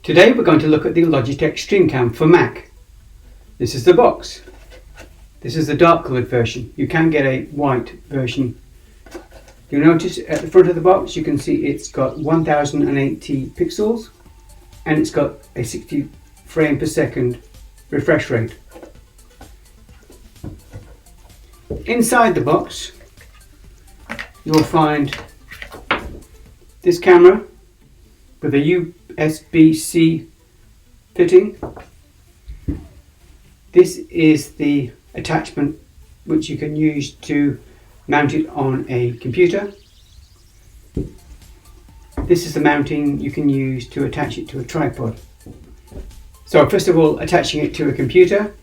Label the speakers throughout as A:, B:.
A: Today we're going to look at the Logitech Streamcam for Mac. This is the box. This is the dark coloured version. You can get a white version. You'll notice at the front of the box you can see it's got 1080 pixels and it's got a 60 frame per second refresh rate. Inside the box you'll find this camera with a USB-C fitting. This is the attachment which you can use to mount it on a computer. This is the mounting you can use to attach it to a tripod. So first of all, attaching it to a computer.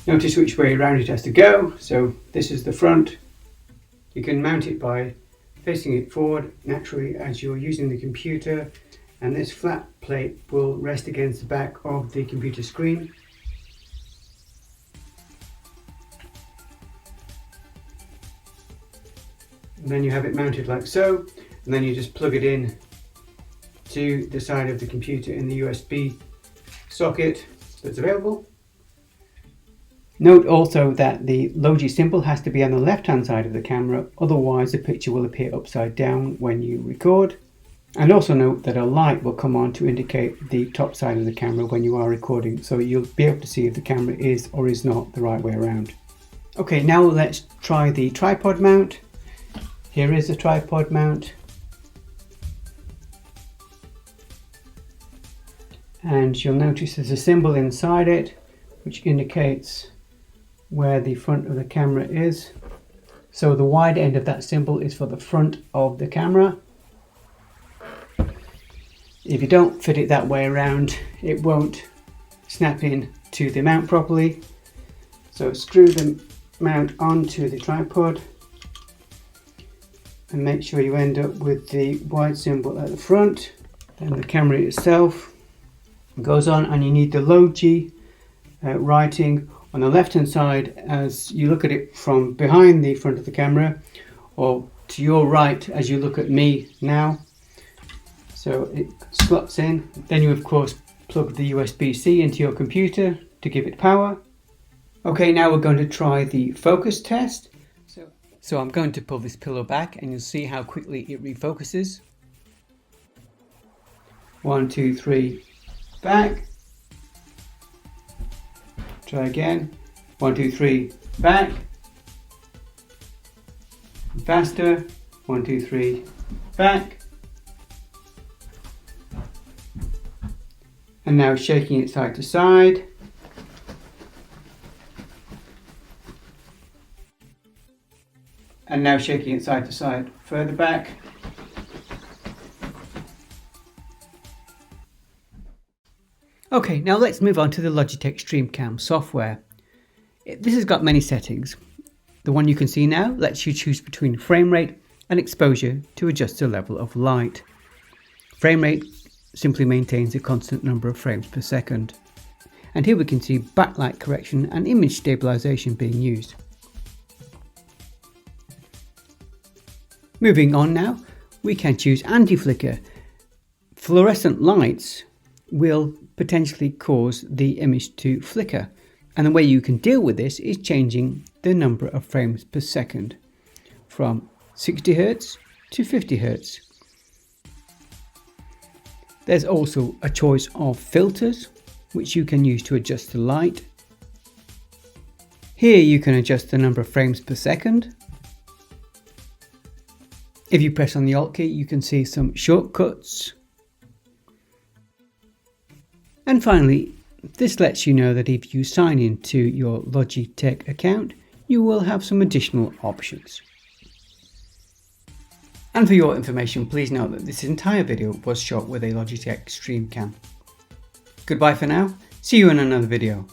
A: Notice which way around it has to go. So this is the front. You can mount it by facing it forward naturally as you're using the computer, and this flat plate will rest against the back of the computer screen. And then you have it mounted like so, and then you just plug it in to the side of the computer in the USB socket that's available. Note also that the Logi symbol has to be on the left hand side of the camera, otherwise the picture will appear upside down when you record. And also note that a light will come on to indicate the top side of the camera when you are recording, so you'll be able to see if the camera is or is not the right way around. Okay, now let's try the tripod mount. Here is the tripod mount. And you'll notice there's a symbol inside it which indicates where the front of the camera is. So the wide end of that symbol is for the front of the camera. If you don't fit it that way around, it won't snap in to the mount properly. So screw the mount onto the tripod and make sure you end up with the wide symbol at the front. Then the camera itself goes on, and you need the Logi writing on the left hand side as you look at it from behind the front of the camera, or to your right as you look at me now. So it slots in. Then you of course plug the USB-C into your computer to give it power. Okay, now we're going to try the focus test. So I'm going to pull this pillow back and you'll see how quickly it refocuses. 1, 2, 3, back. Try again. 1, 2, 3, back. Faster. 1, 2, 3, back. And now shaking it side to side. And now shaking it side to side further back. Okay, now let's move on to the Logitech Streamcam software. This has got many settings. The one you can see now lets you choose between frame rate and exposure to adjust the level of light. Frame rate simply maintains a constant number of frames per second. And here we can see backlight correction and image stabilization being used. Moving on now, we can choose anti-flicker. Fluorescent lights will potentially cause the image to flicker, and the way you can deal with this is changing the number of frames per second from 60 Hz to 50 Hz. There's also a choice of filters which you can use to adjust the light. Here you can adjust the number of frames per second. If you press on the Alt key, you can see some shortcuts. And finally, this lets you know that if you sign into your Logitech account, you will have some additional options. And for your information, please note that this entire video was shot with a Logitech Streamcam. Goodbye for now, see you in another video.